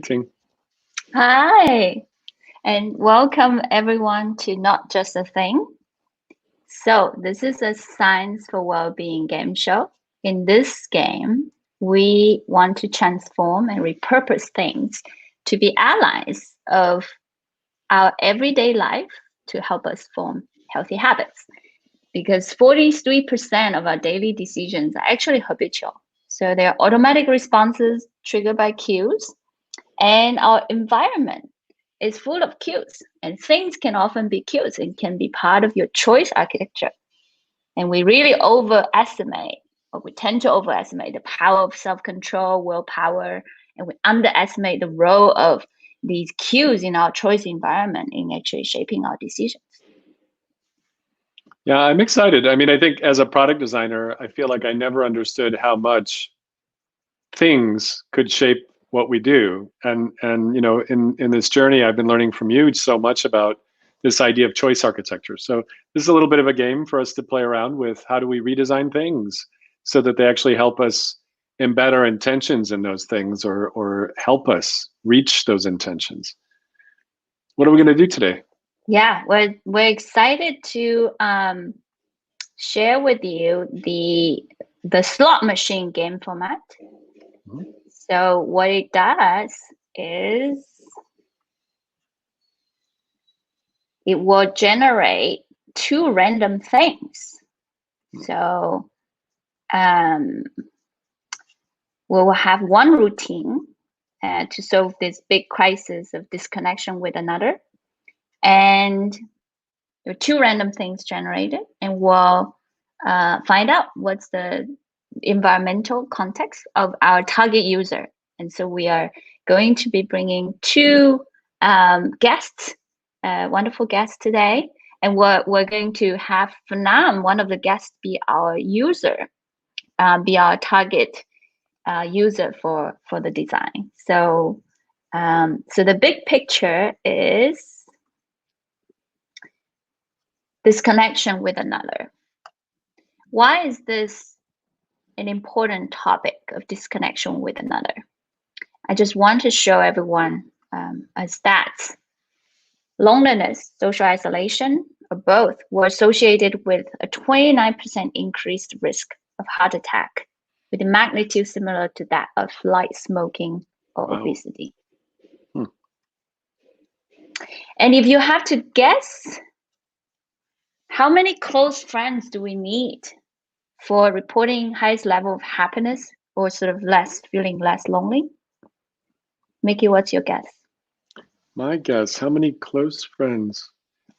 Ting. Hi, and welcome everyone to Not Just a Thing. So this is a Science for Wellbeing game show. In this game, we want to transform and repurpose things to be allies of our everyday life to help us form healthy habits. Because 43% of our daily decisions are actually habitual. So they're automatic responses triggered by cues, and our environment is full of cues, and things can often be cues and can be part of your choice architecture. And we really overestimate, or we tend to overestimate the power of self-control, willpower, and we underestimate the role of these cues in our choice environment in actually shaping our decisions. Yeah, I'm excited. I mean, I think as a product designer, I feel like I never understood how much things could shape what we do. And you know, in this journey, I've been learning from you so much about this idea of choice architecture. So this is a little bit of a game for us to play around with. How do we redesign things so that they actually help us embed our intentions in those things, or help us reach those intentions? What are we going to do today? Yeah, we're excited to share with you the slot machine game format. Mm-hmm. So what it does is it will generate two random things. So we will have one routine to solve this big crisis of disconnection with another. And there are two random things generated, and we'll find out what's the environmental context of our target user. And so we are going to be bringing two guests, wonderful guests today. And we're going to have Phnam, one of the guests, be our user, be our target user for the design. So, so the big picture is this connection with another. Why is this an important topic of disconnection with another? I just want to show everyone a stats. Loneliness, social isolation, or both, were associated with a 29% increased risk of heart attack, with a magnitude similar to that of light smoking or obesity. And if you have to guess, how many close friends do we need for reporting highest level of happiness or sort of feeling less lonely? Mickey, what's your guess? My guess, how many close friends?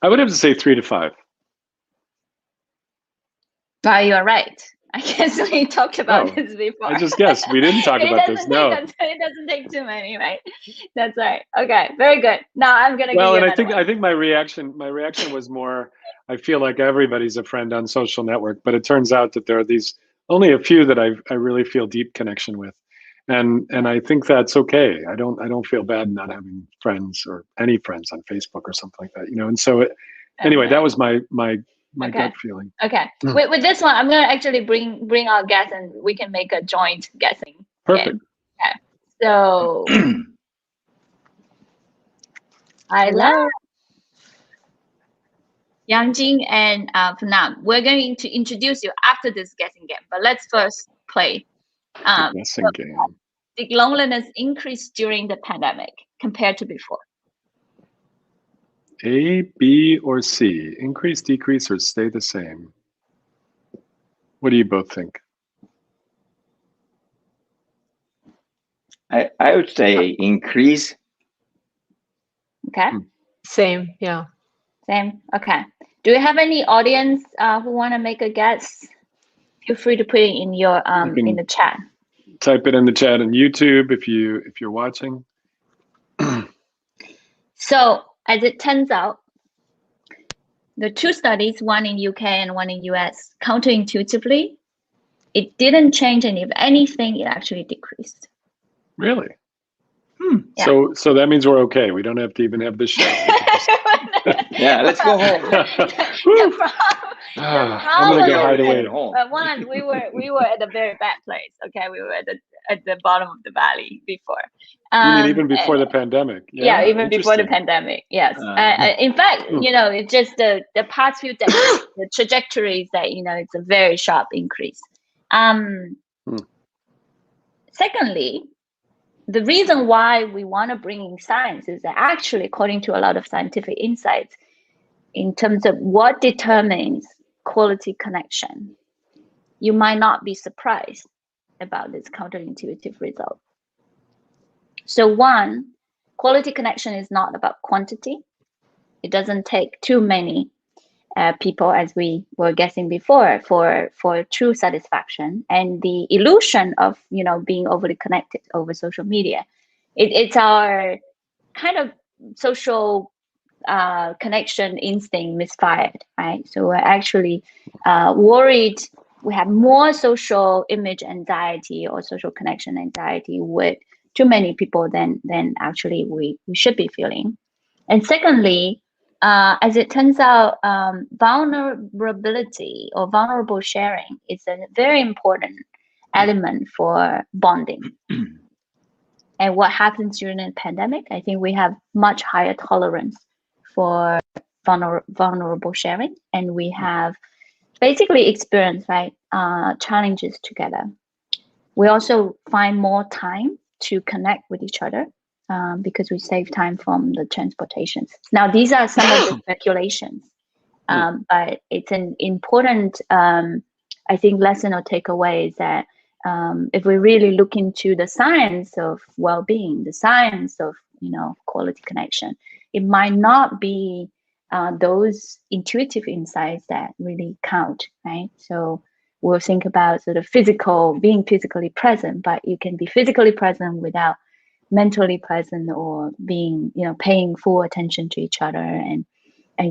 I would have to say 3 to 5. You're right. I guess we talked about this before. I just guessed. We didn't talk about this. No. It doesn't take too many, right? That's right. Okay, very good. Now I'm gonna give you and I think my reaction was more, I feel like everybody's a friend on social network, but it turns out that there are only a few that I really feel deep connection with. And I think that's okay. I don't feel bad not having friends or any friends on Facebook or something like that, you know. And so anyway, that was my gut feeling. Okay. With this one, I'm gonna actually bring our guests, and we can make a joint guessing. Perfect. Okay. So I love Youngjin and Phnam. We're going to introduce you after this guessing game, but let's first play. Guessing game. Did loneliness increase during the pandemic compared to before? A, B, or C? Increase, decrease, or stay the same? What do you both think? I would say increase. Okay. Same, yeah. Same. Okay. Do we have any audience who want to make a guess? Feel free to put it in your in the chat. Type it in the chat on YouTube if you're watching. So as it turns out, the two studies, one in UK and one in US, counterintuitively, it didn't change, and if anything, it actually decreased. Really? Yeah. So that means we're okay. We don't have to even have this show. Yeah, let's go home. I'm gonna go hide away. One, we were at a very bad place. Okay, we were at the bottom of the valley before. You mean even before the pandemic? Yeah, even before the pandemic. Yes. In fact, it's just the past few decades, the trajectories that it's a very sharp increase. Secondly, the reason why we want to bring in science is that actually, according to a lot of scientific insights, in terms of what determines quality connection, you might not be surprised about this counterintuitive result. So one, quality connection is not about quantity. It doesn't take too many people, as we were guessing before, for true satisfaction. And the illusion of being overly connected over social media, it's our kind of social connection instinct misfired, right? So we're actually worried. We have more social image anxiety or social connection anxiety with too many people than actually we should be feeling. And secondly, as it turns out, vulnerability or vulnerable sharing is a very important element for bonding. And what happens during a pandemic, I think we have much higher tolerance for vulnerable sharing, and we have basically experienced challenges together. We also find more time to connect with each other because we save time from the transportations. Now, these are some of the speculations, but it's an important, I think, lesson or takeaway is that if we really look into the science of well-being, the science of quality connection, it might not be those intuitive insights that really count, right? So we'll think about sort of being physically present, but you can be physically present without mentally present or being, paying full attention to each other and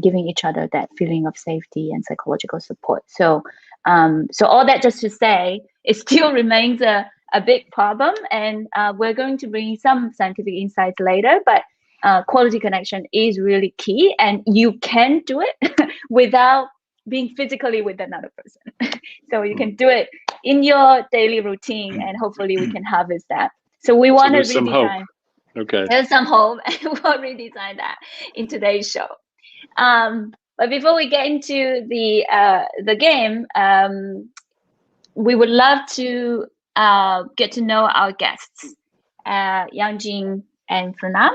giving each other that feeling of safety and psychological support. So all that just to say, it still remains a big problem, and we're going to bring some scientific insights later, but quality connection is really key, and you can do it without being physically with another person. So you can do it in your daily routine, and hopefully we can harvest that. So we want to redesign. Some hope. Okay. There's some hope, and we'll redesign that in today's show. But before we get into the game, we would love to get to know our guests, Youngjin and Phnam.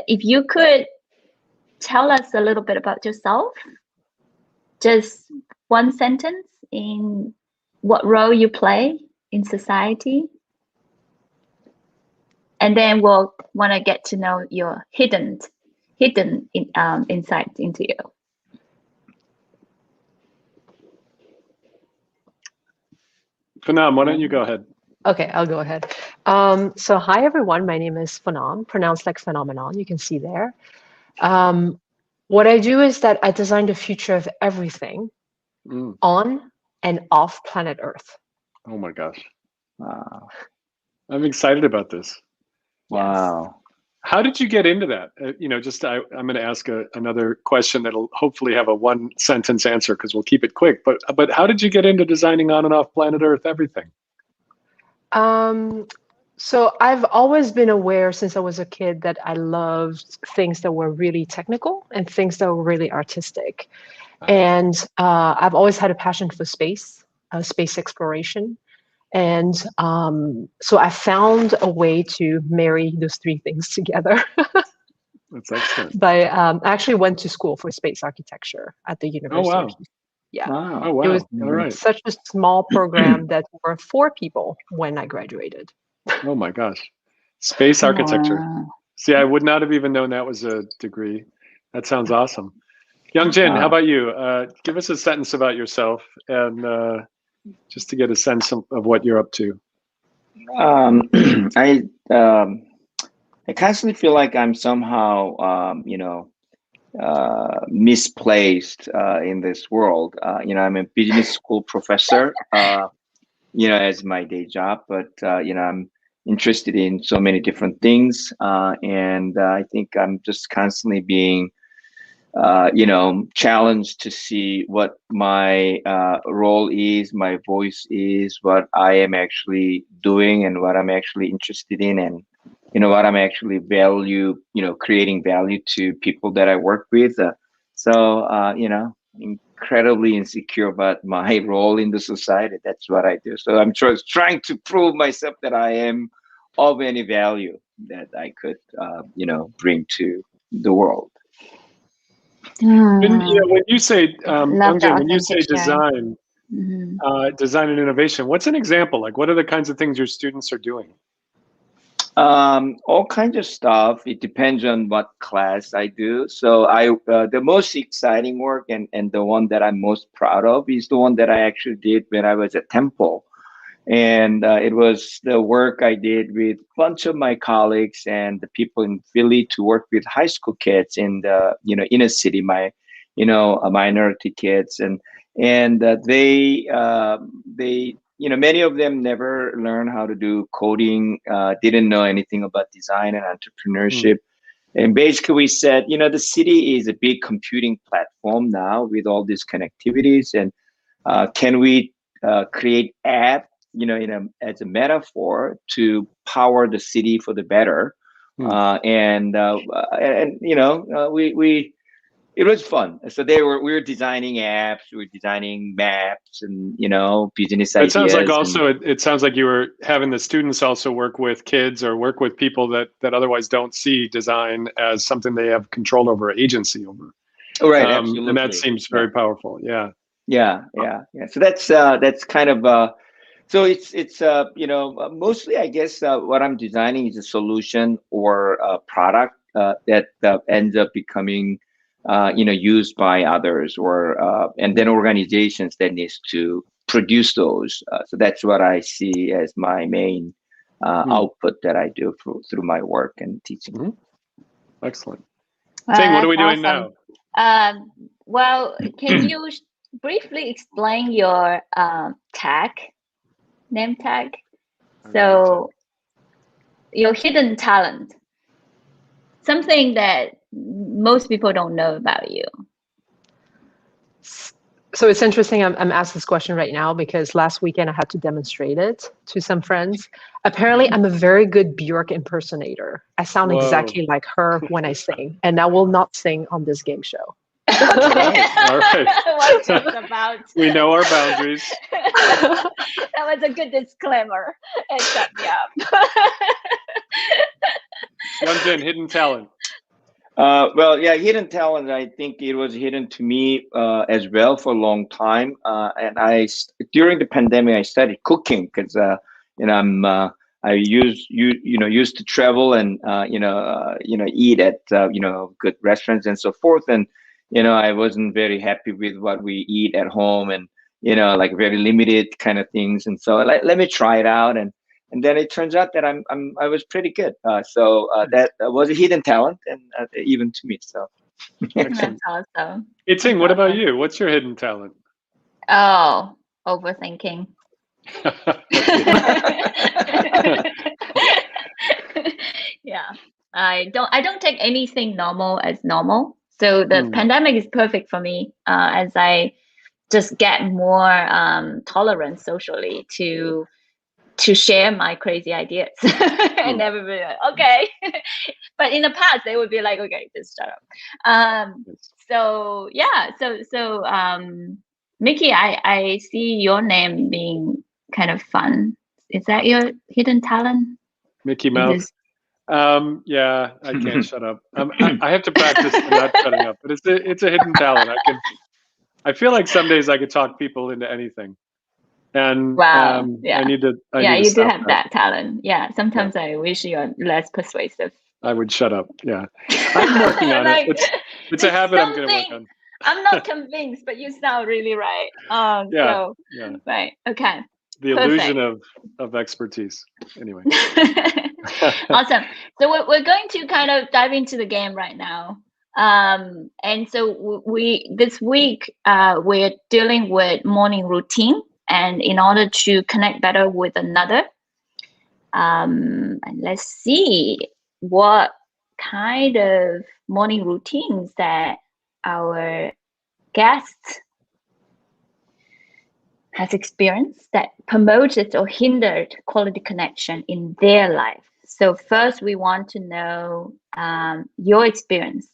If you could tell us a little bit about yourself, just one sentence in what role you play in society, and then we'll want to get to know your hidden insights into you. Phnam, why don't you go ahead? Okay, I'll go ahead. So hi, everyone. My name is Phnam, pronounced like phenomenon. You can see there. What I do is that I design the future of everything on and off planet Earth. Oh my gosh. Wow. I'm excited about this. Wow. How did you get into that? I'm going to ask another question that'll hopefully have a one sentence answer because we'll keep it quick. But how did you get into designing on and off planet Earth everything? So I've always been aware since I was a kid that I loved things that were really technical and things that were really artistic. And I've always had a passion for space exploration. And so I found a way to marry those three things together. That's excellent. I actually went to school for space architecture at the university. Oh, wow. Yeah. Wow. Oh, wow. It was All right. such a small program that were 4 people when I graduated. Oh my gosh. Space architecture. Wow. See, I would not have even known that was a degree. That sounds awesome. Youngjin, how about you? Give us a sentence about yourself and just to get a sense of what you're up to. I constantly feel like I'm somehow, misplaced in this world. I'm a business school professor, as my day job, but I'm interested in so many different things, and I think I'm just constantly being challenged to see what my role is, my voice is, what I am actually doing, and what I'm actually interested in, and what I'm actually creating value to people that I work with. Incredibly insecure about my role in the society. That's what I do. So I'm trying to prove myself that I am of any value that I could, bring to the world. When you say Love the Youngjin, when you say authentic sharing. design, design and innovation, what's an example? Like, what are the kinds of things your students are doing? All kinds of stuff. It depends on what class I do. So the most exciting work and the one that I'm most proud of is the one that I actually did when I was at Temple. And it was the work I did with a bunch of my colleagues and the people in Philly to work with high school kids in the inner city, minority kids, and they many of them never learned how to do coding, didn't know anything about design and entrepreneurship. And basically we said, the city is a big computing platform now with all these connectivities, and can we create app, as a metaphor to power the city for the better. It was fun. So we were designing apps, we were designing maps, and business ideas. It sounds like it sounds like you were having the students also work with kids or work with people that otherwise don't see design as something they have control over, agency over. Right, absolutely. And that seems very powerful. Yeah. So that's kind of so it's mostly, I guess, what I'm designing is a solution or a product that ends up becoming used by others, or and then organizations that needs to produce those. So that's what I see as my main output that I do through my work and teaching. Excellent. Ting, what are we doing now? Well, can you briefly explain your name tag? So your hidden talent, something that most people don't know about you. So it's interesting. I'm asked this question right now because last weekend I had to demonstrate it to some friends. Apparently, I'm a very good Björk impersonator. I sound exactly like her when I sing, and I will not sing on this game show. All right. What's it about? We know our boundaries. That was a good disclaimer. And shut me up. Youngjin, hidden talent. Hidden talent. I think it was hidden to me as well for a long time. And during the pandemic, I started cooking because I used to travel and eat at good restaurants and so forth. And I wasn't very happy with what we eat at home, and like very limited kind of things. And so let me try it out, and then it turns out that I was pretty good. So that was a hidden talent, and even to me. So that's awesome. Hey, Ting, what about you? What's your hidden talent? Oh, overthinking. Yeah, I don't take anything normal as normal. So the pandemic is perfect for me, as I just get more tolerance socially to share my crazy ideas. And everybody like, okay. But in the past they would be like, okay, just shut up. So yeah, so Mickey, I see your name being kind of fun. Is that your hidden talent? Mickey Mouse. Yeah, I can't shut up. I have to practice not shutting up, but it's a hidden talent. I feel like some days I could talk people into anything. And wow, yeah. I need to you do have that talent. Yeah, sometimes I wish you're less persuasive. I would shut up. Yeah, I'm working on it. It's a habit I'm going to work on. I'm not convinced, but you sound really right. Right. Okay. The illusion of expertise. Anyway. Awesome. So we're going to kind of dive into the game right now. And so this week we're dealing with morning routine, and in order to connect better with another, and let's see what kind of morning routines that our guest has experienced that promoted or hindered quality connection in their life. So first, we want to know your experience.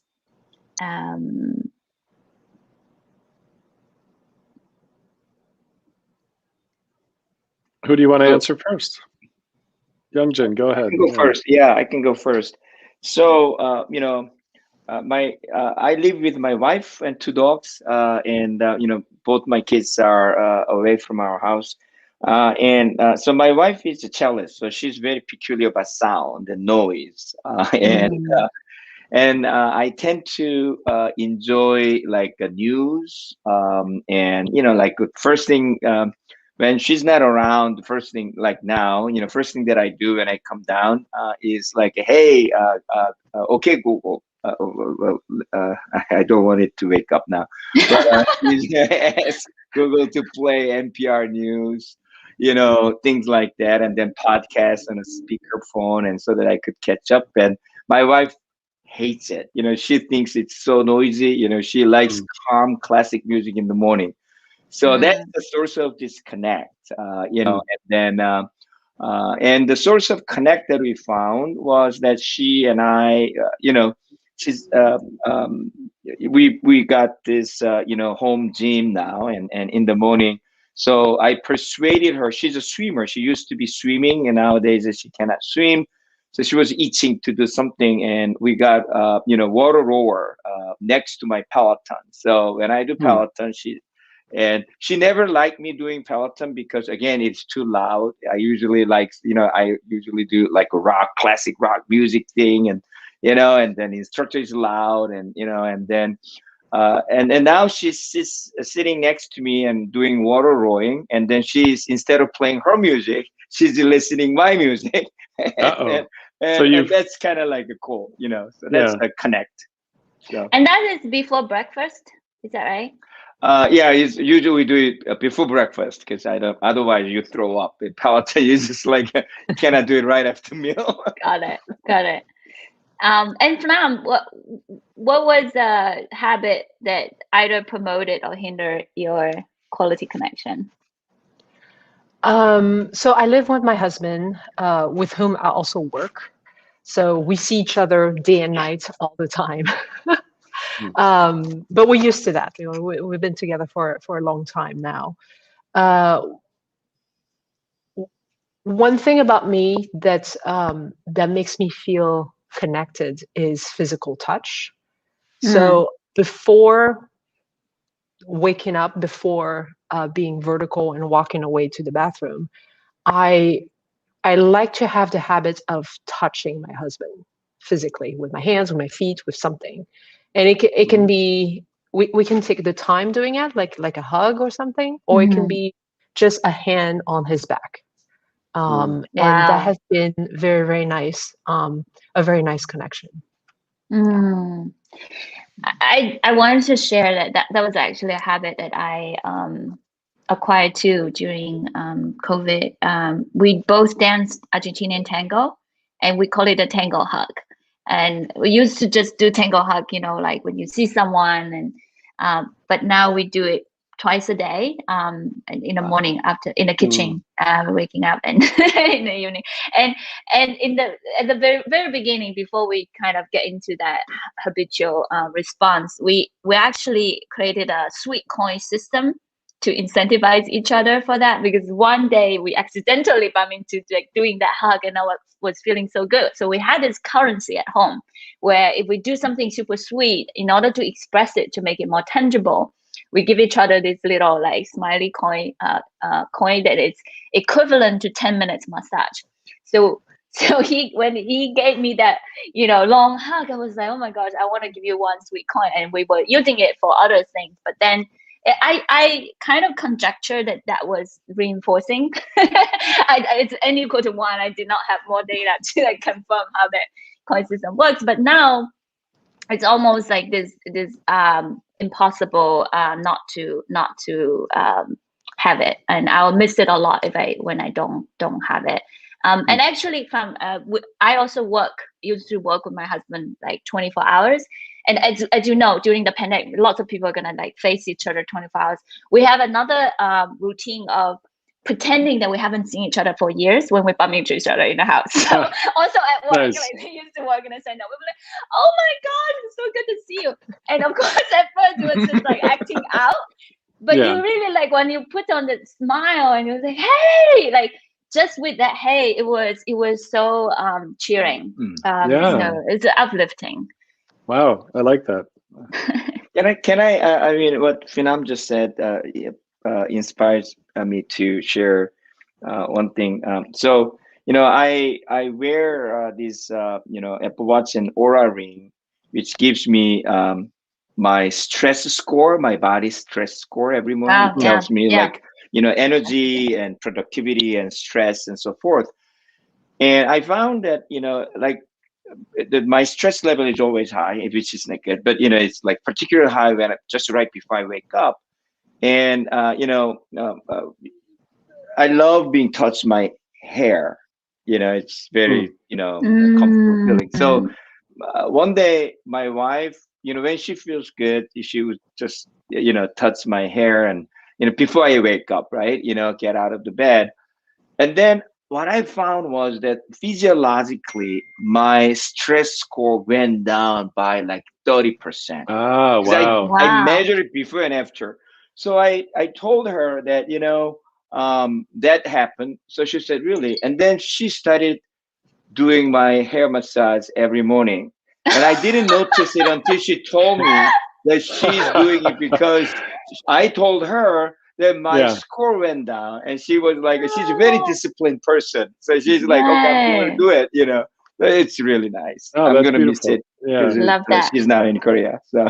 Who do you want to answer first? Youngjin, go ahead. I can go first. Yeah, I can go first. So, I live with my wife and 2 dogs, and both my kids are away from our house. So my wife is a cellist, so she's very peculiar about sound and noise, and I tend to enjoy like news, and like first thing. When she's not around, the first thing like now, first thing that I do when I come down is like, hey, okay, Google. I don't want it to wake up now, but please ask Google to play NPR news, things like that, and then podcasts on a speakerphone, and so that I could catch up. And my wife hates it. She thinks it's so noisy. She likes calm classic music in the morning. So that's the source of disconnect, and then and the source of connect that we found was that she and I, she's we got this home gym now, and in the morning. So I persuaded her. She's a swimmer. She used to be swimming, and nowadays she cannot swim. So she was itching to do something, and we got water rower next to my Peloton. So when I do Peloton, she never liked me doing Peloton because again, it's too loud. I usually do like a classic rock music thing, and and then the instructor is loud, and and then and now she's sitting next to me and doing water rowing, and then she's, instead of playing her music, she's listening my music. and that's kind of like a cool, so that's a connect. So. And that is before breakfast, is that right? Yeah, usually we do it before breakfast because otherwise you throw up. In Peloton, you just like cannot do it right after meal. Got it. And Phnam, what was a habit that either promoted or hindered your quality connection? So I live with my husband, with whom I also work. So we see each other day and night all the time. But we're used to that. We've been together for a long time now. One thing about me that makes me feel connected is physical touch. So before waking up, before being vertical and walking away to the bathroom, I like to have the habit of touching my husband physically with my hands, with my feet, with something. And it can be, we can take the time doing it, like a hug or something, or it can be just a hand on his back. And that has been very, very nice, a very nice connection. I wanted to share that was actually a habit that I acquired too during COVID. We both danced Argentinian tango, and we call it a tango hug. And we used to just do tango hug, like when you see someone, and but now we do it twice a day, in the morning after in the kitchen, waking up, and in the evening, and at the very, very beginning, before we kind of get into that habitual response, we actually created a sweet coin system to incentivize each other for that, because one day we accidentally bumped into like doing that hug, and I was feeling so good. So we had this currency at home where if we do something super sweet, in order to express it, to make it more tangible, we give each other this little like smiley coin, coin that is equivalent to 10 minutes massage. So when he gave me that, long hug, I was like, oh my gosh, I want to give you one sweet coin. And we were using it for other things, but then I kind of conjecture that was reinforcing. It's n equal to 1. I did not have more data to like confirm how that coin system works, but now it's almost like this impossible not to have it, and I'll miss it a lot when I don't have it. And actually, I also used to work with my husband like 24 hours, And as you know, during the pandemic, lots of people are gonna like face each other 24 hours. We have another routine of pretending that we haven't seen each other for years when we bump into each other in the house. So also at work, Nice. like we used to work in the center, we were like, oh my God, it's so good to see you. And of course, at first it was just like acting out. But Yeah. you really like when you put on the smile and you was like, hey, like just with that, hey, it was so cheering. Yeah. So it's uplifting. Wow, I like that. I mean, what Phnam just said inspires me to share one thing. So, you know, I wear this, you know, Apple Watch and Aura Ring, which gives me my stress score, my body stress score every morning. Wow, It tells me yeah. like, you know, energy and productivity and stress and so forth. And I found that, you know, like my stress level is always high, which is not good, but, you know, it's like particularly high when just right before I wake up. And, you know, I love being touched my hair. You know, it's very, you know, comfortable feeling. So one day my wife, you know, when she feels good, she would just, you know, touch my hair and, you know, before I wake up, right, you know, get out of the bed. And then what I found was that physiologically, my stress score went down by like 30%. Ah, wow. I measured it before and after. So I told her that, you know, that happened. So she said, really? And then she started doing my hair massage every morning. And I didn't notice it until she told me that she's doing it because I told her that my score went down, and she was like, she's a very disciplined person. So she's like, okay, I'm going to do it, you know. It's really nice. Oh, I'm going to miss it. Yeah. Love that. She's now in Korea. So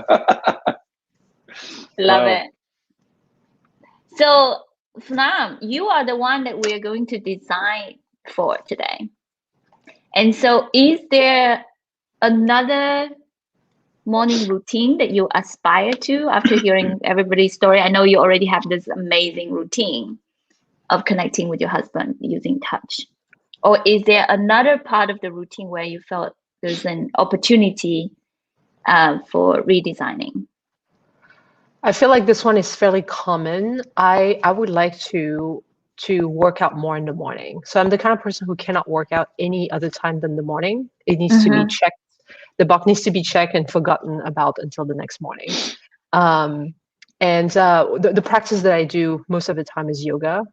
love it. So Phnam, you are the one that we're going to design for today. And so is there another morning routine that you aspire to after hearing everybody's story? I know you already have this amazing routine of connecting with your husband using touch. Or is there another part of the routine where you felt there's an opportunity for redesigning? I feel like this one is fairly common. I would like to work out more in the morning. So I'm the kind of person who cannot work out any other time than the morning. It needs to be checked. The box needs to be checked and forgotten about until the next morning. The practice that I do most of the time is yoga,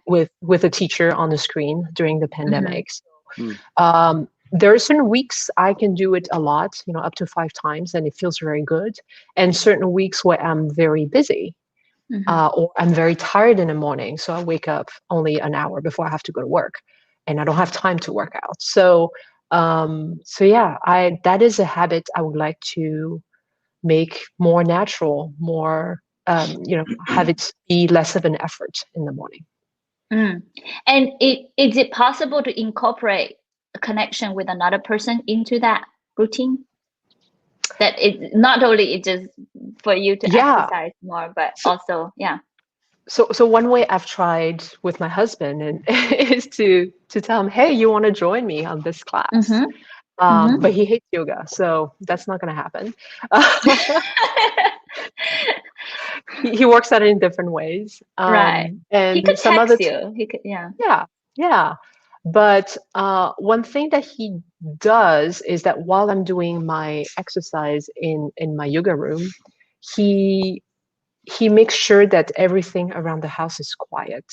with a teacher on the screen during the pandemic. So, there are certain weeks I can do it a lot, you know, up to 5 times, and it feels very good. And certain weeks where I'm very busy, or I'm very tired in the morning, so I wake up only an hour before I have to go to work, and I don't have time to work out. So yeah, that is a habit I would like to make more natural, more you know, have it be less of an effort in the morning. And is it possible to incorporate a connection with another person into that routine? That it not only it's just for you to exercise more, but also So one way I've tried with my husband is to tell him, hey, you want to join me on this class? But he hates yoga, so that's not going to happen. He works at it in different ways. And he could some text other you. He could, yeah. But one thing that he does is that while I'm doing my exercise in my yoga room, he makes sure that everything around the house is quiet.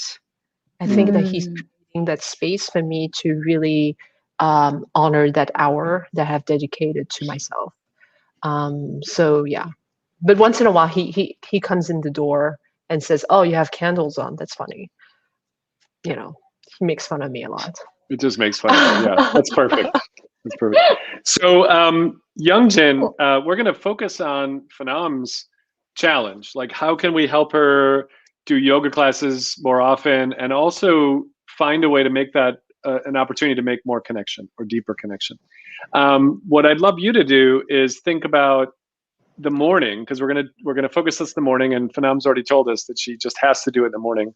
I think that he's creating that space for me to really honor that hour that I've dedicated to myself. So yeah, but once in a while he comes in the door and says, "Oh, you have candles on. That's funny." You know, he makes fun of me a lot. It just makes fun of me. Yeah, that's perfect. That's perfect. So Youngjin, we're going to focus on Phnam's challenge. Like, how can we help her do yoga classes more often, and also find a way to make that an opportunity to make more connection or deeper connection. What I'd love you to do is think about the morning, because we're gonna focus this in the morning, and Phnam's already told us that she just has to do it in the morning.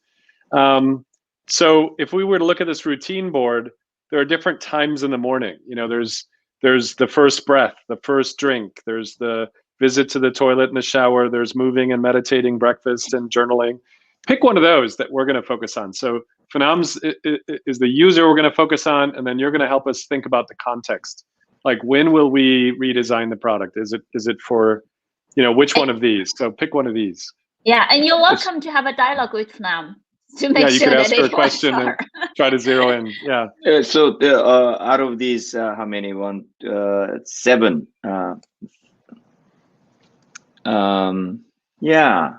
So if we were to look at this routine board, there are different times in the morning. You know, there's There's the first breath, the first drink. There's the visit to the toilet and the shower. There's moving and meditating, breakfast and journaling. Pick one of those that we're going to focus on. So Phnam's is the user we're going to focus on, and then you're going to help us think about the context. Like, when will we redesign the product? Is it for, which one of these? So pick one of these. Yeah, and you're welcome to have a dialogue with Phnam to make you sure could that ask her a they question and try to zero in. Yeah. So out of these, how many? 7. Yeah.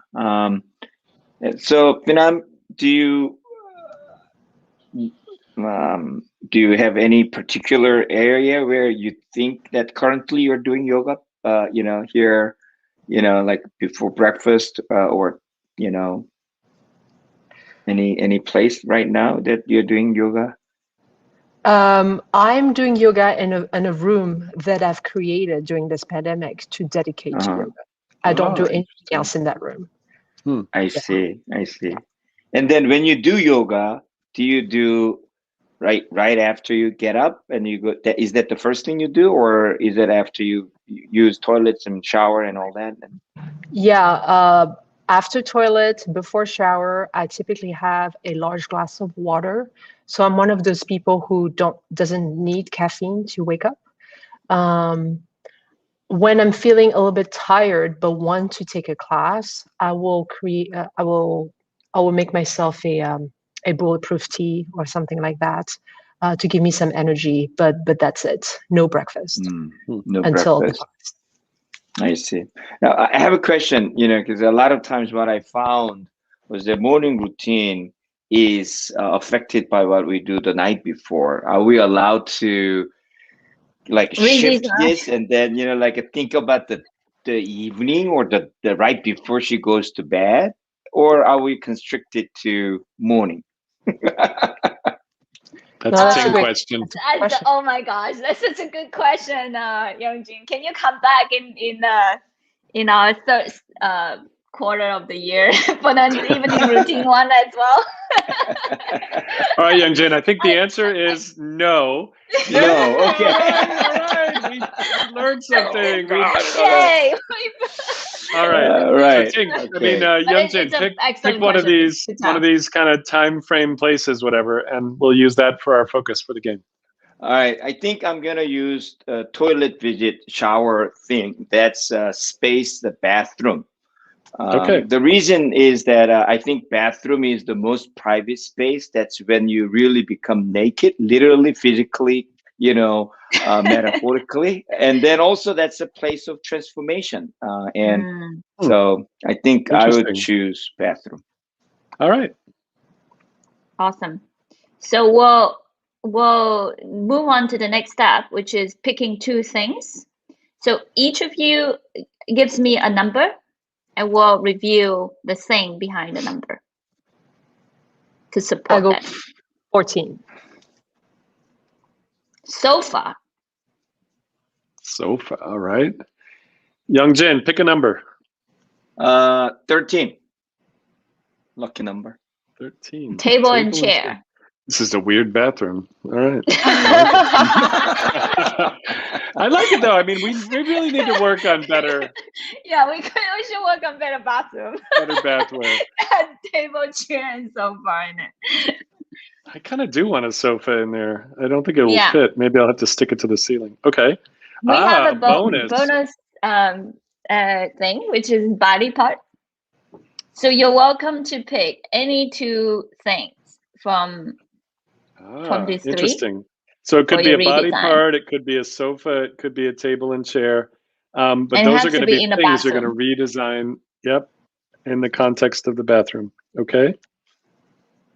So Phnam, do you have any particular area where you think that currently you're doing yoga? Here, like before breakfast, or any place right now that you're doing yoga? I'm doing yoga in a room that I've created during this pandemic to dedicate to yoga. I don't do anything else in that room. I see. And then when you do yoga, do you do right after you get up and you go? Is that the first thing you do, or is it after you use toilets and shower and all that? Yeah. After toilet, before shower, I typically have a large glass of water. So I'm one of those people who doesn't need caffeine to wake up. When I'm feeling a little bit tired but want to take a class, I will make myself a bulletproof tea or something like that to give me some energy. But that's it. No breakfast until breakfast. I see. Now I have a question, because a lot of times what I found was the morning routine is affected by what we do the night before. Are we allowed to shift this and then, think about the evening or the right before she goes to bed? Or are we constricted to morning? That's a Ting question. Oh my gosh, that's such a good question, Youngjin. Can you come back in our third quarter of the year for the evening routine one as well? All right, Youngjin, I think the answer is no. No, okay. All right, we learned something. Yay! All right. Right. So Ting, Okay. I mean, Youngjin, pick one of these kind of time frame places, whatever, and we'll use that for our focus for the game. All right. I think I'm gonna use toilet visit shower thing. That's space, the bathroom. Okay. The reason is that I think bathroom is the most private space. That's when you really become naked, literally, physically, metaphorically. And then also that's a place of transformation. So I think I would choose bathroom. All right. Awesome. So we'll move on to the next step, which is picking 2 things. So each of you gives me a number, and we'll review the thing behind the number to support that. 14. Sofa. All right. Youngjin, pick a number. 13. Lucky number. 13. Table and chair. This is a weird bathroom. All right. I like it though. I mean, we really need to work on better. Yeah, we should work on better bathroom. Better bathroom. Table, chair, and sofa in it. I kind of do want a sofa in there. I don't think it will fit. Maybe I'll have to stick it to the ceiling. Okay. We have a bonus thing, which is body part. So you're welcome to pick any 2 things from these 3. Interesting. So it could be a body part, it could be a sofa, it could be a table and chair. But those are going to be things you're going to redesign. Yep. In the context of the bathroom. Okay.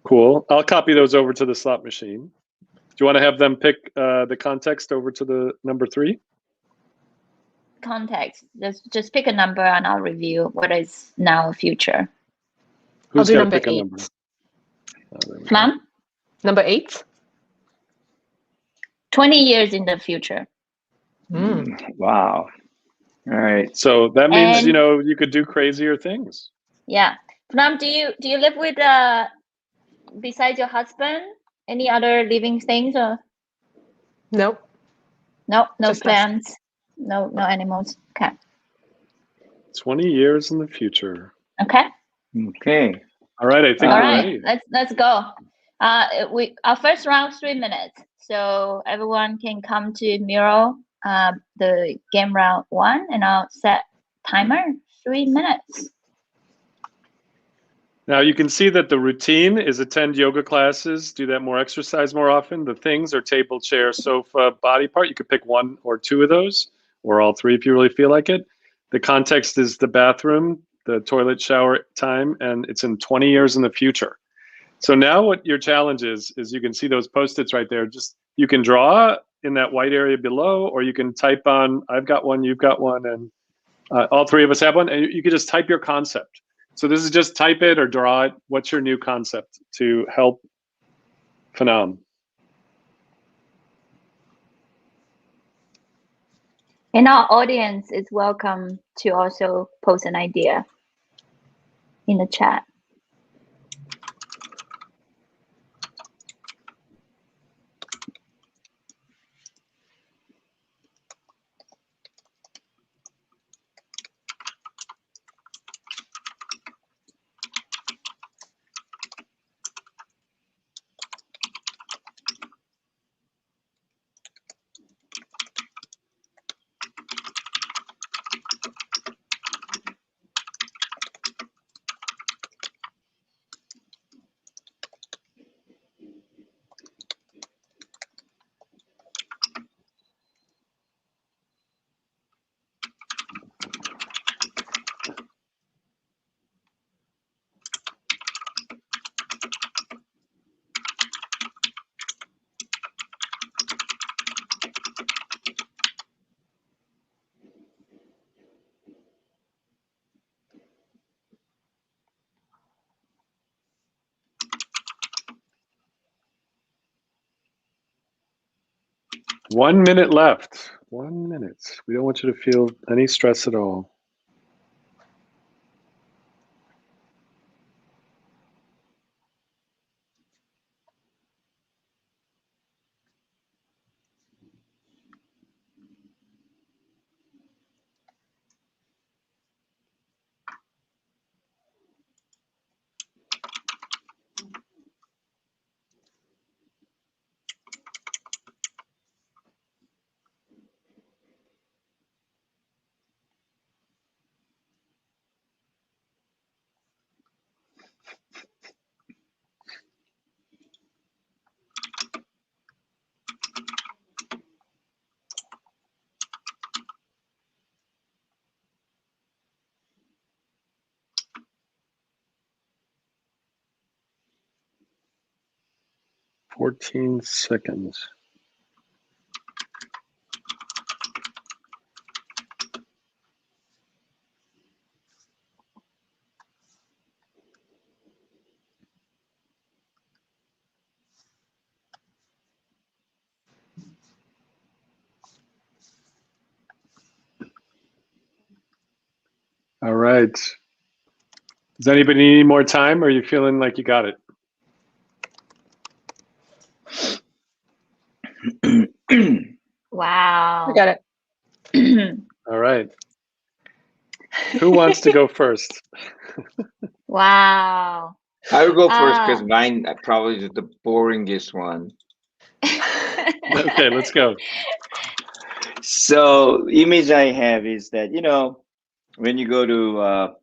Cool. I'll copy those over to the slot machine. Do you want to have them pick the context over to the number 3? Context. Just pick a number and I'll review what is now future. Who's going to pick a number? Phnam? Number 8. 20 years in the future. Wow. All right. So that means, you could do crazier things. Yeah. Phnam, do you live with besides your husband, any other living things or? No. No, no Just us. plants. No animals. Okay. 20 years in the future. Okay. Okay. All right, I think All we're right. ready. Let's go. Our first round 3 minutes. So everyone can come to mirror the game round 1, and I'll set timer 3 minutes. Now you can see that the routine is attend yoga classes, do that more exercise more often. The things are table, chair, sofa, body part. You could pick 1 or 2 of those, or all 3 if you really feel like it. The context is the bathroom, the toilet, shower time, and it's in 20 years in the future. So now what your challenge is you can see those Post-its right there. Just, you can draw in that white area below, or you can type on, I've got one, you've got one, and all 3 of us have one, and you can just type your concept. So this is just type it or draw it. What's your new concept to help Phnam? And our audience is welcome to also post an idea in the chat. One minute left. 1 minute. We don't want you to feel any stress at all. Fourteen seconds. All right. Does anybody need any more time, or are you feeling like you got it? Wow. I got it. All right. Who wants to go first? Wow. I will go first because mine probably is the boringest one. Okay, let's go. So image I have is that, you know, when you go to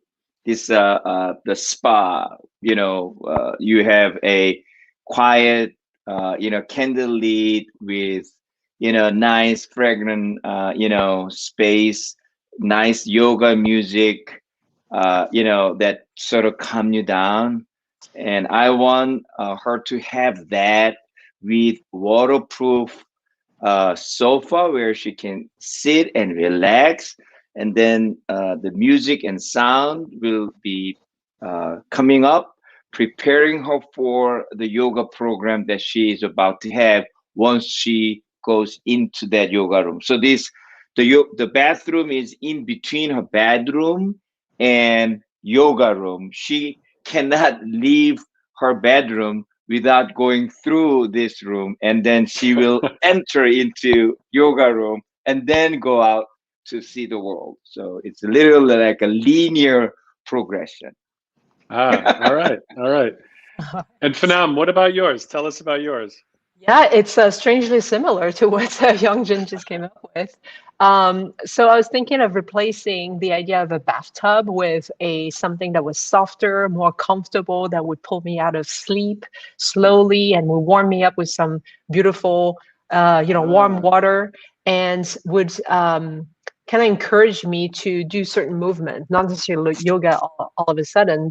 the spa, you know, you have a quiet, you know, candle lit with, you know, nice fragrant, you know, space, nice yoga music, you know, that sort of calm you down. And I want her to have that with waterproof sofa where she can sit and relax, and then the music and sound will be coming up, preparing her for the yoga program that she is about to have once she goes into that yoga room. So the bathroom is in between her bedroom and yoga room. She cannot leave her bedroom without going through this room, and then she will enter into yoga room and then go out to see the world. So it's literally like a linear progression. All right, all right. And Phnam, what about yours? Tell us about yours. Yeah, it's strangely similar to what Youngjin just came up with. So I was thinking of replacing the idea of a bathtub with something that was softer, more comfortable, that would pull me out of sleep slowly and would warm me up with some beautiful, warm water, and would kind of encourage me to do certain movement, not necessarily yoga all of a sudden,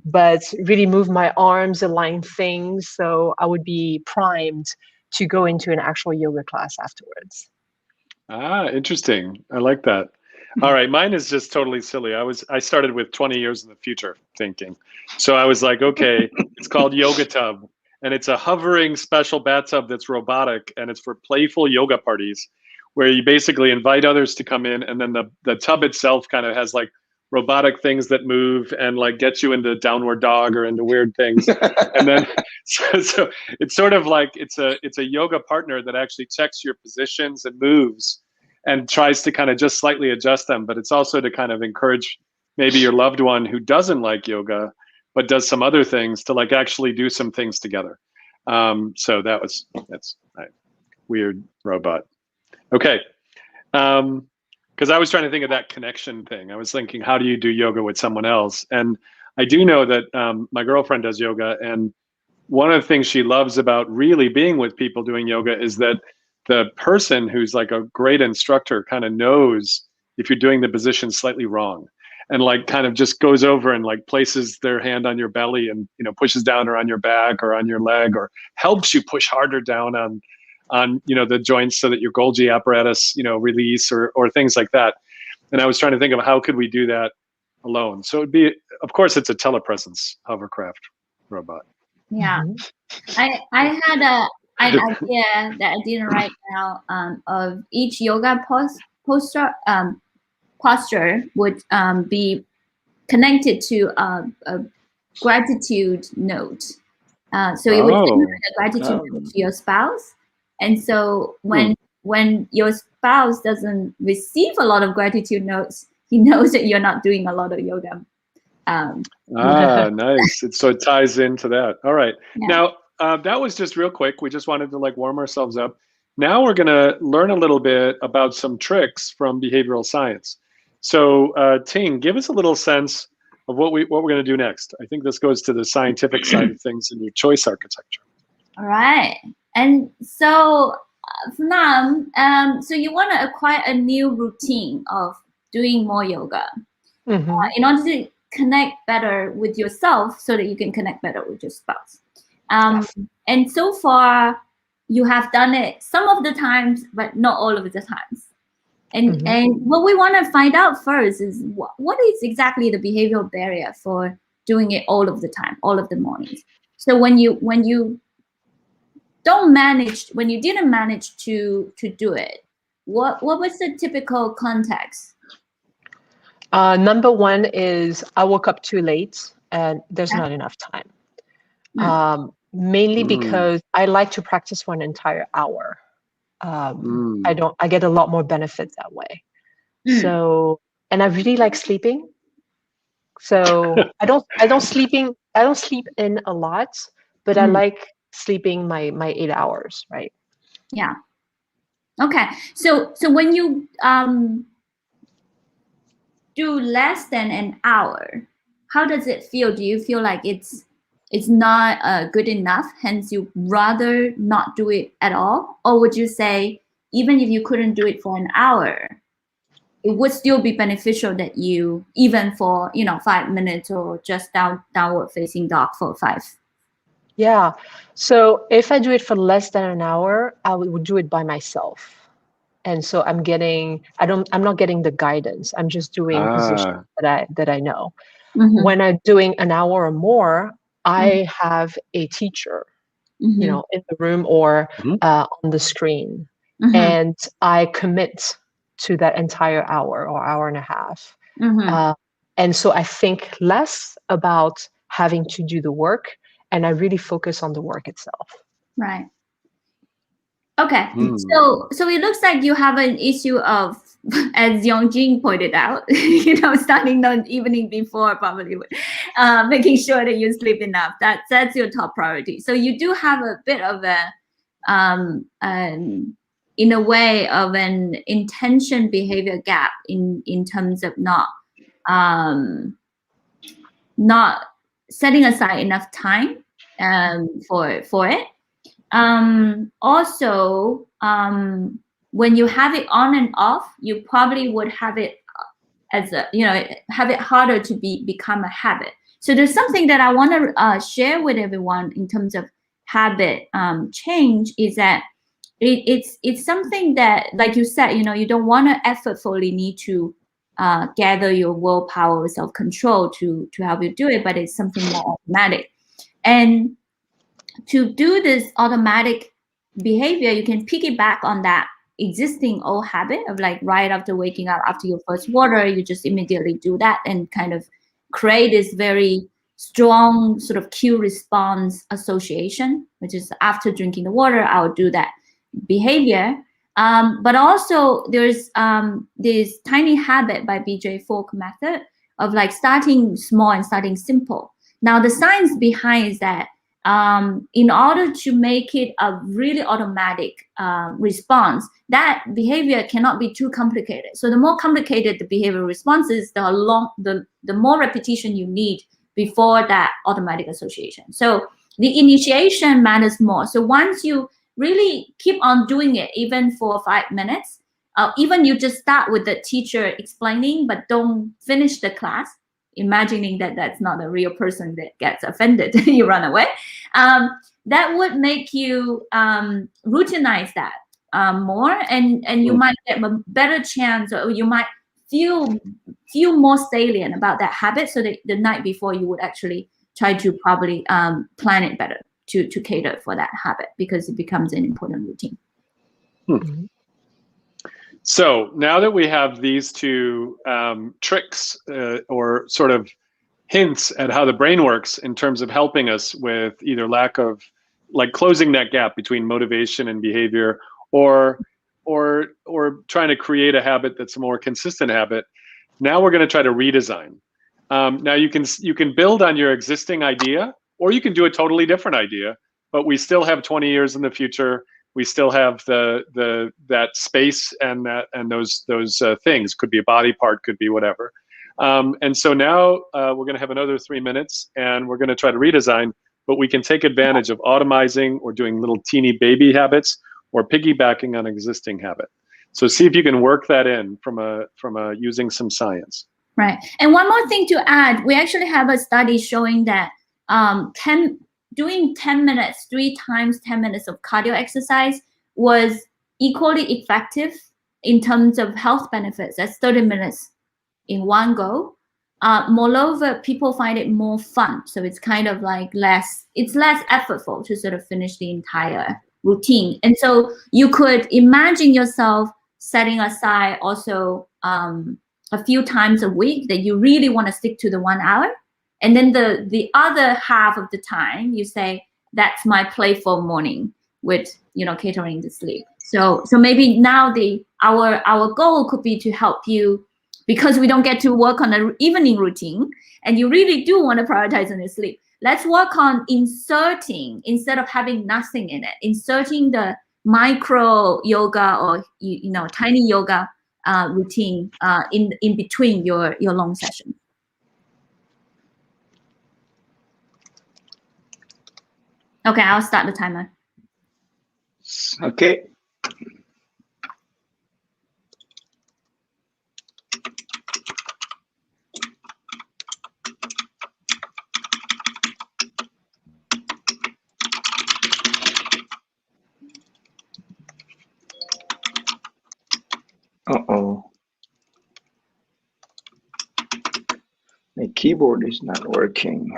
but really move my arms, align things, so I would be primed to go into an actual yoga class afterwards. Interesting. I like that. All right, mine is just totally silly. I started with 20 years in the future thinking. So I was like, okay, it's called Yoga Tub, and it's a hovering special bathtub that's robotic, and it's for playful yoga parties where you basically invite others to come in, and then the tub itself kind of has like robotic things that move and like get you into downward dog or into weird things. And then so it's sort of like it's a yoga partner that actually checks your positions and moves and tries to kind of just slightly adjust them. But it's also to kind of encourage maybe your loved one who doesn't like yoga but does some other things to like actually do some things together. So that's weird robot. Okay. Because I was trying to think of that connection thing. I was thinking, how do you do yoga with someone else? And I do know that my girlfriend does yoga, and one of the things she loves about really being with people doing yoga is that the person who's like a great instructor kind of knows if you're doing the position slightly wrong, and like kind of just goes over and like places their hand on your belly and pushes down or on your back or on your leg, or helps you push harder down on the joints so that your Golgi apparatus release or things like that. And I was trying to think of how could we do that alone. So it'd be, of course, it's a telepresence hovercraft robot. Yeah. I had an idea that I didn't write down of each yoga posture would be connected to a gratitude note. So it would generate a gratitude note to your spouse. And so when your spouse doesn't receive a lot of gratitude notes, he knows that you're not doing a lot of yoga. Nice. So it ties into that. All right. Yeah. Now, that was just real quick. We just wanted to like warm ourselves up. Now we're going to learn a little bit about some tricks from behavioral science. So Ting, give us a little sense of what we're going to do next. I think this goes to the scientific side of things in your choice architecture. All right. And so, Phnam, so you want to acquire a new routine of doing more yoga in order to connect better with yourself so that you can connect better with your spouse. Yes. And so far, you have done it some of the times, but not all of the times. And what we want to find out first is what is exactly the behavioral barrier for doing it all of the time, all of the mornings. So when you didn't manage to do it, what was the typical context? Number one is I woke up too late and there's not enough time. Mainly because I like to practice for an entire hour. I get a lot more benefits that way. So, and I really like sleeping. So I don't sleep in a lot, but I like sleeping my 8 hours, right? Yeah. Okay. So when you do less than an hour, how does it feel? Do you feel like it's not good enough, hence you rather not do it at all? Or would you say even if you couldn't do it for an hour, it would still be beneficial that you, even for 5 minutes or just downward facing dog for 5? Yeah. So if I do it for less than an hour, I would do it by myself. And so I'm not getting the guidance. I'm just doing positions that I know. When I'm doing an hour or more, I have a teacher, in the room or on the screen, and I commit to that entire hour or hour and a half. And so I think less about having to do the work, and I really focus on the work itself. Right. Okay, so it looks like you have an issue of, as Youngjin pointed out, starting the evening before, probably making sure that you sleep enough. That's your top priority. So you do have a bit of in a way of an intention behavior gap in terms of not setting aside enough time for it. Also, when you have it on and off, you probably would have it as have it harder to become a habit. So there's something that I want to share with everyone in terms of habit change, is that it's something that, like you said, you don't want to effortfully need to gather your willpower or self-control to help you do it, but it's something more automatic. And to do this automatic behavior, you can piggyback on that existing old habit of, like, right after waking up, after your first water, you just immediately do that and kind of create this very strong sort of cue response association, which is after drinking the water, I'll do that behavior. But also there's this tiny habit by BJ Fogg method of, like, starting small and starting simple. Now the science behind is that in order to make it a really automatic response, that behavior cannot be too complicated. So the more complicated the behavioral response is, the more repetition you need before that automatic association. So the initiation matters more. So once you really keep on doing it, even for 5 minutes, even you just start with the teacher explaining, but don't finish the class, imagining that that's not a real person that gets offended, you run away. That would make you routinize that more, and you might get a better chance, or you might feel more salient about that habit, so that the night before you would actually try to probably plan it better to cater for that habit, because it becomes an important routine. So now that we have these two tricks or sort of hints at how the brain works in terms of helping us with either lack of, like, closing that gap between motivation and behavior, or trying to create a habit that's a more consistent habit, now we're going to try to redesign. Now you can build on your existing idea, or you can do a totally different idea, but we still have 20 years in the future. We still have that space and those things. Could be a body part, could be whatever. And so now we're going to have another 3 minutes, and we're going to try to redesign, but we can take advantage of automizing or doing little teeny baby habits, or piggybacking on existing habit. So see if you can work that in from using some science. Right. And one more thing to add, we actually have a study showing that doing 10 minutes, 3 times 10 minutes of cardio exercise was equally effective in terms of health benefits as 30 minutes in one go. Moreover, people find it more fun. So it's kind of like less effortful to sort of finish the entire routine. And so you could imagine yourself setting aside also a few times a week that you really want to stick to the 1 hour. And then the other half of the time, you say, that's my playful morning with, catering to sleep. So maybe now our goal could be to help you, because we don't get to work on an evening routine, and you really do want to prioritize on your sleep. Let's work on inserting, instead of having nothing in it, inserting the micro yoga or tiny yoga routine in between your long session. Okay, I'll start the timer. Okay. Uh-oh. My keyboard is not working.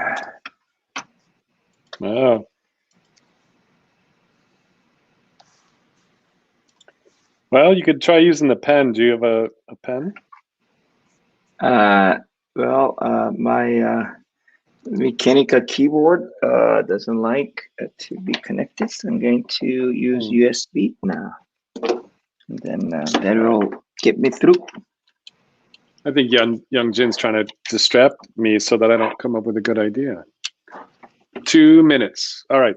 Oh. Well, you could try using the pen. Do you have a pen? Well, my Mechanical keyboard doesn't like to be connected, so I'm going to use USB now. And then that will get me through. I think Youngjin's trying to distract me so that I don't come up with a good idea. 2 minutes. All right.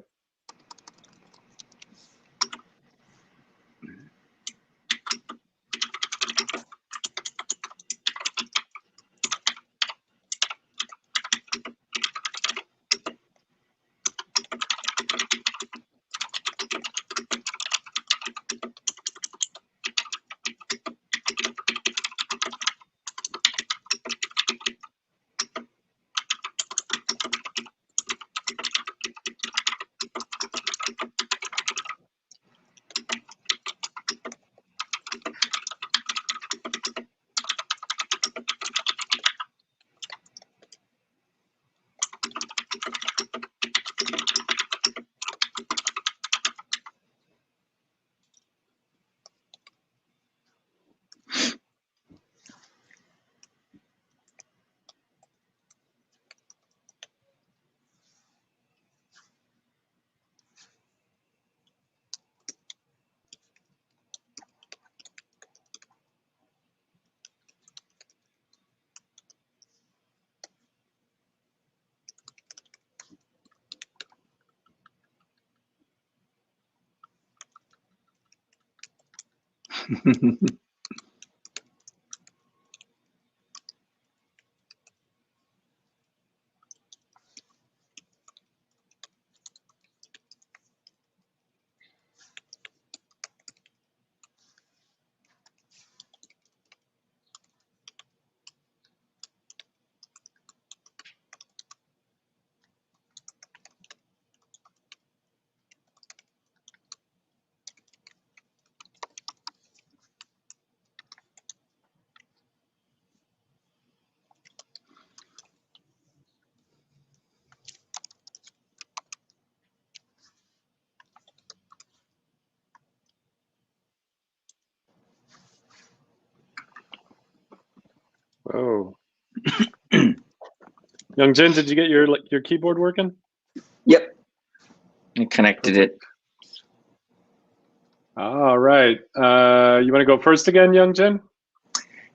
Whoa. Youngjin, did you get your keyboard working? Yep. I connected it. All right. You want to go first again, Youngjin?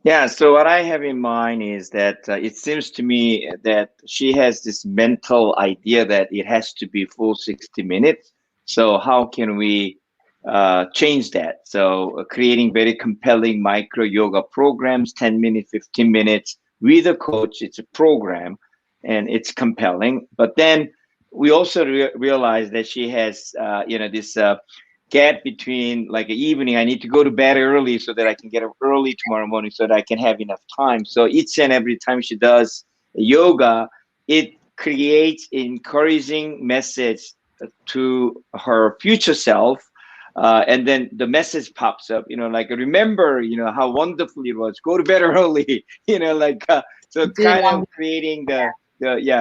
Yeah, so what I have in mind is that it seems to me that she has this mental idea that it has to be full 60 minutes. So how can we change that? So creating very compelling micro yoga programs, 10 minutes, 15 minutes with a coach. It's a program and it's compelling. But then we also realize that she has, this gap between like an evening. I need to go to bed early so that I can get up early tomorrow morning so that I can have enough time. So each and every time she does yoga, it creates encouraging message to her future self. And then the message pops up, like, remember, how wonderful it was. Go to bed early, so kind of creating the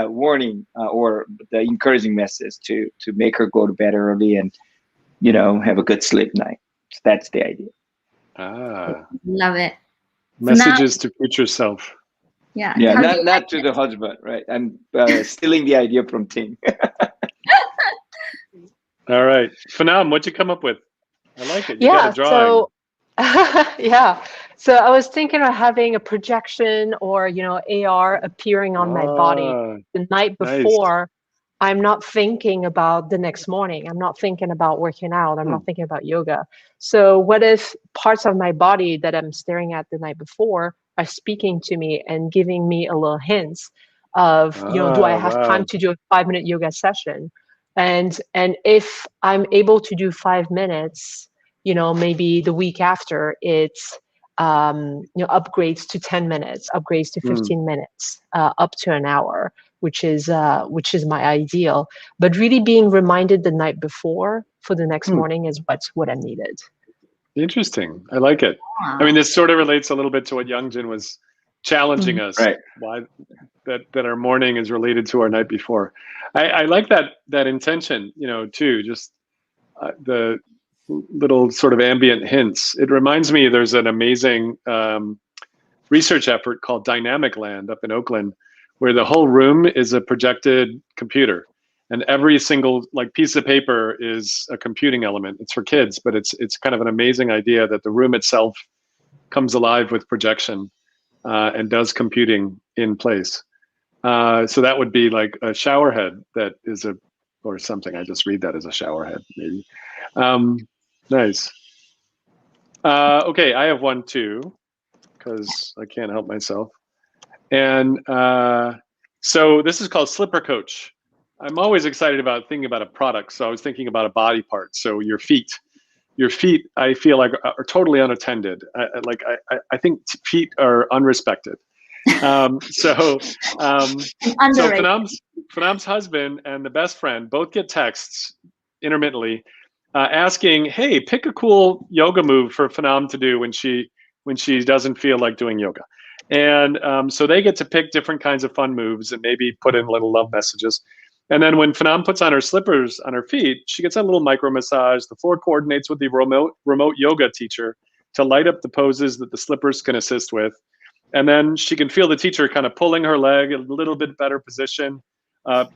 warning or the encouraging message to make her go to bed early and have a good sleep night. So that's the idea. Love it. Messages to future self. Yeah. Not to the husband, right? I'm stealing the idea from Ting. All right. Phnam, what'd you come up with? I like it. You got a drawing. So so I was thinking of having a projection or AR appearing on my body the night before. Nice. I'm not thinking about the next morning. I'm not thinking about working out. I'm not thinking about yoga. So what if parts of my body that I'm staring at the night before are speaking to me and giving me a little hints of, do I have time to do a 5-minute yoga session? And if I'm able to do 5 minutes, maybe the week after it's, upgrades to 10 minutes, upgrades to 15 minutes, up to an hour. Which is my ideal, but really being reminded the night before for the next morning is what I needed. Interesting. I like it. I mean, this sort of relates a little bit to what Youngjin was challenging us. Right. Why that our morning is related to our night before. I like that intention, too. Just the little sort of ambient hints. It reminds me there's an amazing research effort called Dynamic Land up in Oakland, where the whole room is a projected computer, and every single like piece of paper is a computing element. It's for kids, but it's kind of an amazing idea that the room itself comes alive with projection and does computing in place. So that would be like a shower head that is or something. I just read that as a shower head, maybe. Nice. Okay, I have one too, because I can't help myself. And so this is called Slipper Coach. I'm always excited about thinking about a product. So I was thinking about a body part. So your feet. Your feet, I feel like, are totally unattended. I think feet are unrespected. So Phnam's husband and the best friend both get texts intermittently asking, "Hey, pick a cool yoga move for Phnam to do when she doesn't feel like doing yoga." And so they get to pick different kinds of fun moves and maybe put in little love messages. And then when Phnam puts on her slippers on her feet, she gets a little micro massage. The floor coordinates with the remote yoga teacher to light up the poses that the slippers can assist with. And then she can feel the teacher kind of pulling her leg a little bit better position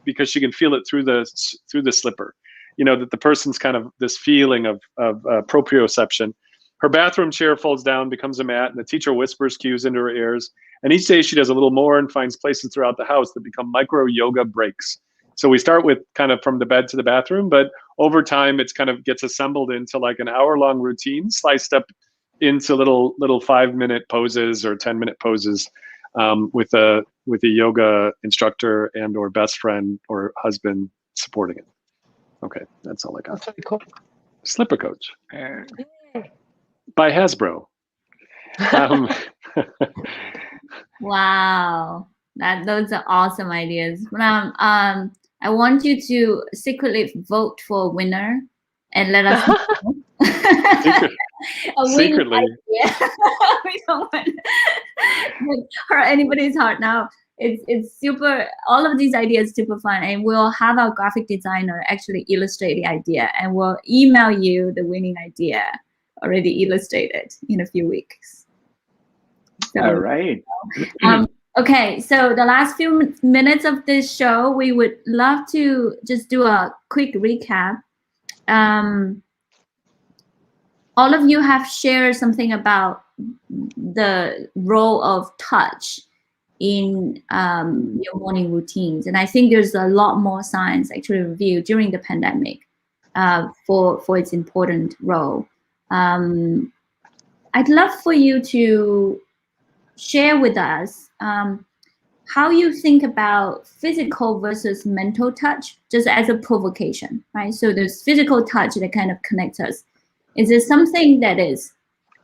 because she can feel it through the slipper. You know, that the person's kind of this feeling of proprioception. Her bathroom chair folds down, becomes a mat, and the teacher whispers cues into her ears. And each day she does a little more and finds places throughout the house that become micro yoga breaks. So we start with kind of from the bed to the bathroom, but over time it's kind of gets assembled into like an hour-long routine, sliced up into little 5-minute poses or 10-minute poses with a yoga instructor and or best friend or husband supporting it. Okay, that's all I got. That's really cool. Slipper Coach by Hasbro. Wow, those are awesome ideas. I want you to secretly vote for a winner and let us know. Secretly. We don't want to hurt anybody's heart now. It's super, all of these ideas super fun, and we'll have our graphic designer actually illustrate the idea, and we'll email you the winning idea already illustrated in a few weeks. So, all right. Okay, so the last few minutes of this show, we would love to just do a quick recap. All of you have shared something about the role of touch in your morning routines. And I think there's a lot more science actually revealed during the pandemic for its important role. I'd love for you to share with us how you think about physical versus mental touch, just as a provocation, right? So there's physical touch that kind of connects us. Is there something that is,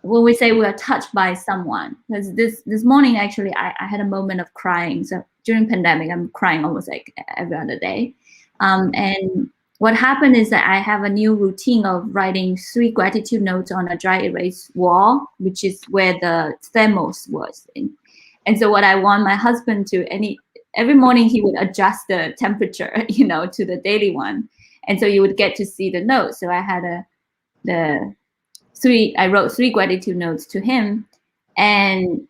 when we say we are touched by someone? Because this morning, actually, I had a moment of crying. So during pandemic, I'm crying almost like every other day. And what happened is that I have a new routine of writing 3 gratitude notes on a dry erase wall, which is where the thermos was. And so what I want my husband to, every morning he would adjust the temperature, to the daily one. And so you would get to see the notes. So I had I wrote 3 gratitude notes to him, and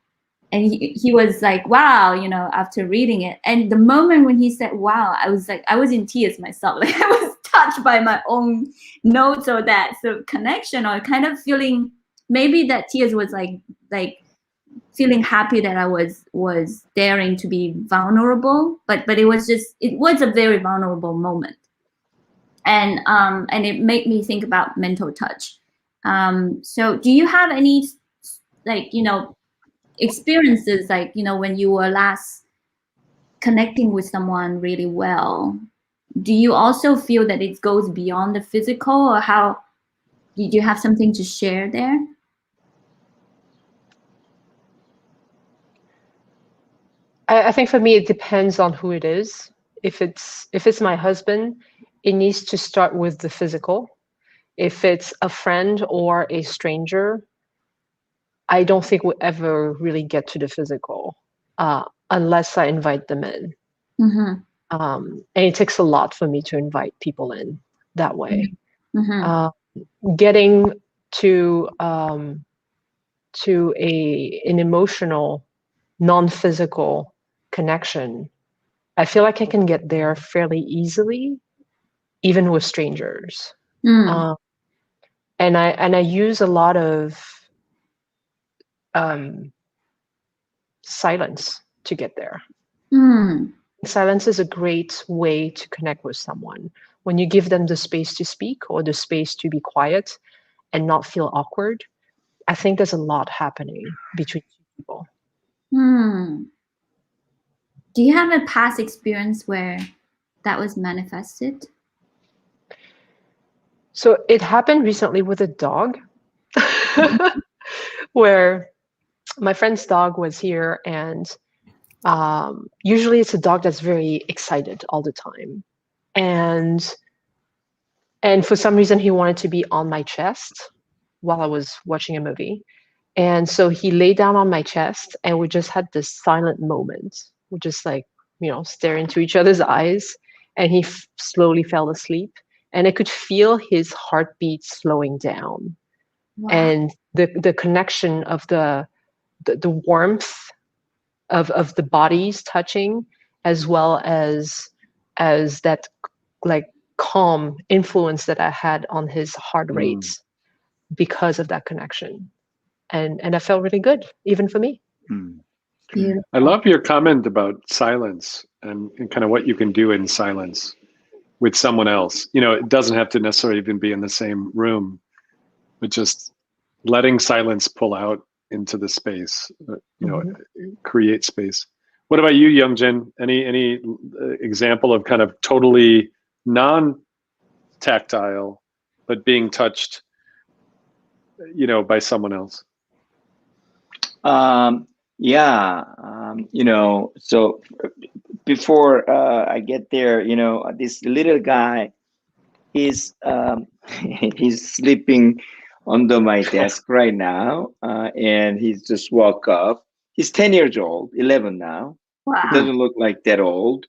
he was like, wow, after reading it. And the moment when he said, wow, I was in tears myself. Like I was touched by my own notes, or that sort of connection, or kind of feeling, maybe that tears was like feeling happy that I was daring to be vulnerable, but it was a very vulnerable moment. And it made me think about mental touch. So do you have any, experiences, when you were last connecting with someone really well? Do you also feel that it goes beyond the physical, or how, did you have something to share there? I think for me, it depends on who it is. If it's my husband, it needs to start with the physical. If it's a friend or a stranger, I don't think we'll ever really get to the physical unless I invite them in. Mm-hmm. And it takes a lot for me to invite people in that way. Mm-hmm. Getting to an emotional, non-physical connection I feel like I can get there fairly easily, even with strangers. And I use a lot of silence to get there. Silence is a great way to connect with someone. When you give them the space to speak or the space to be quiet and not feel awkward, I think there's a lot happening between two people. Do you have a past experience where that was manifested? So it happened recently with a dog where my friend's dog was here, and usually it's a dog that's very excited all the time. And for some reason, he wanted to be on my chest while I was watching a movie. And so he lay down on my chest, and we just had this silent moment. We just like, stare into each other's eyes, and he slowly fell asleep. And I could feel his heartbeat slowing down. Wow. And the connection of the warmth of the bodies touching, as well as that like calm influence that I had on his heart rates because of that connection. And I felt really good, even for me. I love your comment about silence and kind of what you can do in silence with someone else. It doesn't have to necessarily even be in the same room, but just letting silence pull out into the space, create space. What about you, Youngjin? Any example of kind of totally non-tactile, but being touched, by someone else? So before I get there, this little guy, he's sleeping under my desk right now, and he's just woke up. He's 10 years old, 11 now. Wow. He doesn't look like that old.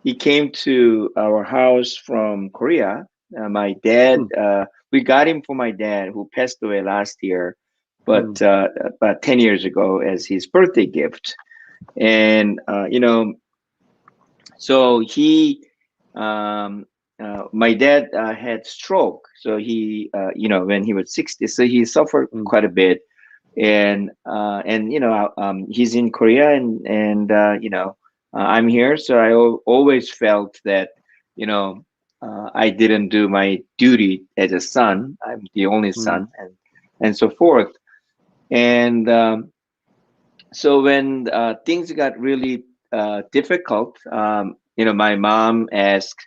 He came to our house from Korea. My dad, we got him for my dad, who passed away last year, but about 10 years ago, as his birthday gift. And so he my dad had stroke, so he when he was 60, so he suffered quite a bit. And he's in Korea, and I'm here, so I always felt that I didn't do my duty as a son. I'm the only son, and so forth. And so when things got really difficult, my mom asked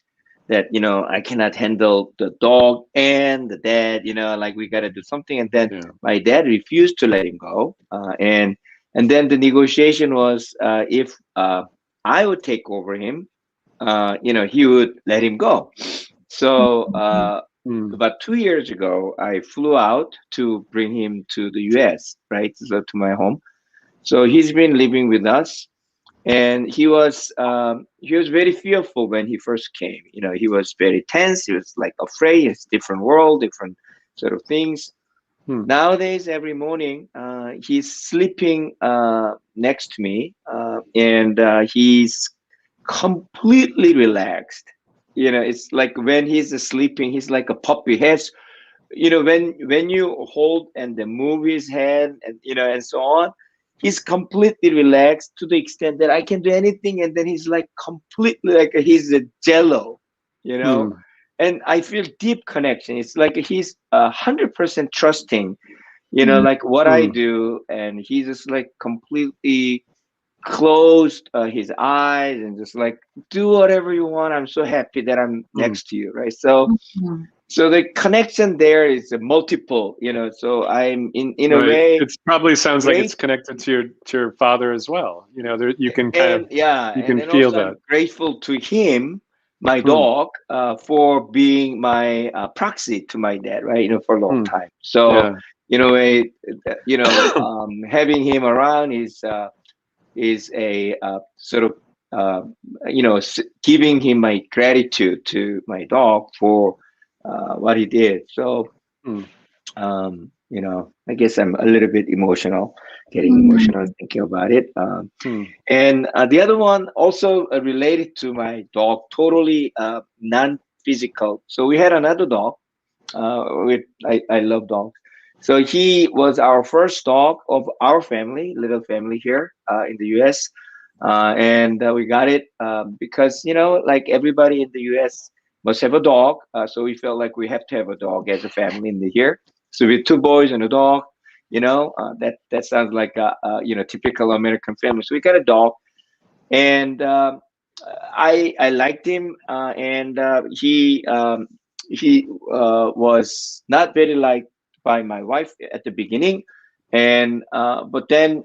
that I cannot handle the dog and the dad, like we got to do something. And then my dad refused to let him go, and then the negotiation was if I would take over him, he would let him go. So about 2 years ago, I flew out to bring him to the US, right, so to my home. So he's been living with us. And he was very fearful when he first came. He was very tense. He was like afraid. It's different world, different sort of things. Nowadays, every morning, he's sleeping next to me, and he's completely relaxed. It's like when he's sleeping, he's like a puppy. When you hold and then move his head, and and so on. He's completely relaxed to the extent that I can do anything, and then he's like completely like he's a jello, and I feel deep connection. It's like he's 100% trusting, like what I do, and he just like completely closed his eyes and just like do whatever you want. I'm so happy that I'm next to you, right? So. So the connection there is a multiple, so I'm in a way. It probably sounds like it's connected to your father as well. You can kind of, you can feel that. I'm grateful to him, my dog, for being my proxy to my dad, right? For a long time. So in a way, having him around is a sort of giving him my gratitude to my dog for what he did. So I guess I'm a little bit emotional, getting emotional thinking about it. And the other one also related to my dog, totally non-physical. So we had another dog. I love dogs. So he was our first dog of our family, little family here in the US. And we got it because, like everybody in the US must have a dog. So we felt like we have to have a dog as a family in the here. So with two boys and a dog, that sounds like a typical American family. So we got a dog, and I liked him, and he was not very liked by my wife at the beginning, and but then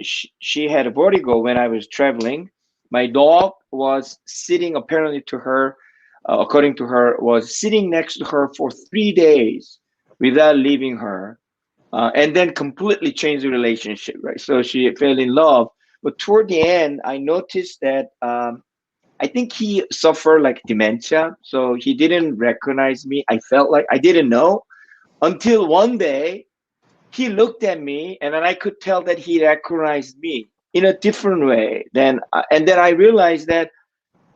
she had a vertigo when I was traveling. My dog was sitting, apparently to her, according to her, was sitting next to her for 3 days without leaving her, and then completely changed the relationship, right? So she fell in love, but toward the end, I noticed that I think he suffered like dementia, so he didn't recognize me. I felt like I didn't know until one day he looked at me, and then I could tell that he recognized me in a different way. And then I realized that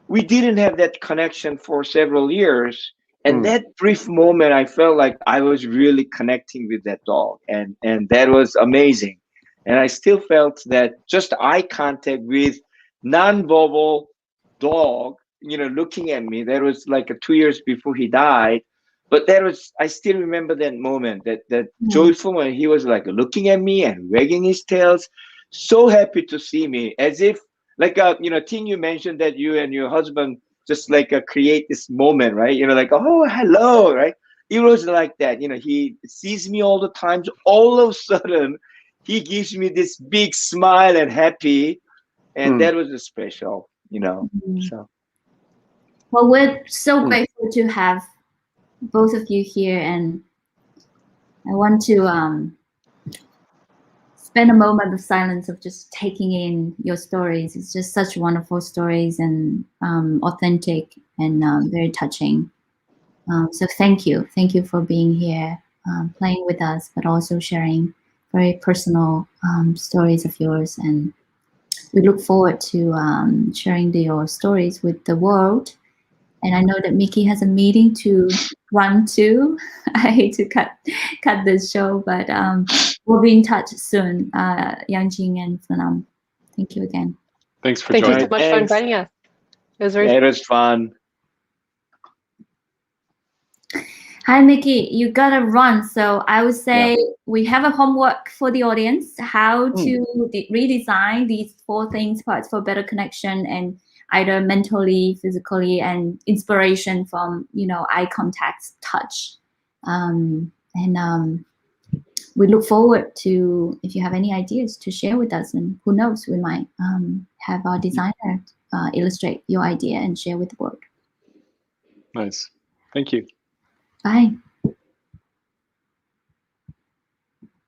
we didn't have that connection for several years. And that brief moment, I felt like I was really connecting with that dog, and that was amazing. And I still felt that just eye contact with nonverbal dog, looking at me. That was like 2 years before he died, but I still remember that moment, that joyful moment. He was like looking at me and wagging his tails, so happy to see me, as if like Ting, you mentioned that you and your husband just like create this moment, right? Like, oh, hello, right? It was like that. He sees me all the time. So all of a sudden, he gives me this big smile and happy, and that was special, So. Well, we're so grateful to have both of you here, and I want to spend a moment of silence of just taking in your stories. It's just such wonderful stories, and authentic, and very touching. So thank you for being here, playing with us, but also sharing very personal stories of yours. And we look forward to sharing your stories with the world. And I know that Mickey has a meeting to run to. I hate to cut this show, but we'll be in touch soon. Youngjin and Phnam, thank you again. Thanks for Thank joining. you so much for inviting us. It was very it was fun. Hi, Mickey. You gotta run. So I would say we have a homework for the audience: how to redesign these 4 things, parts for better connection, and either mentally, physically, and inspiration from eye contact, touch, and we look forward to, if you have any ideas, to share with us. And who knows, we might have our designer illustrate your idea and share with the world. Nice. Thank you. Bye.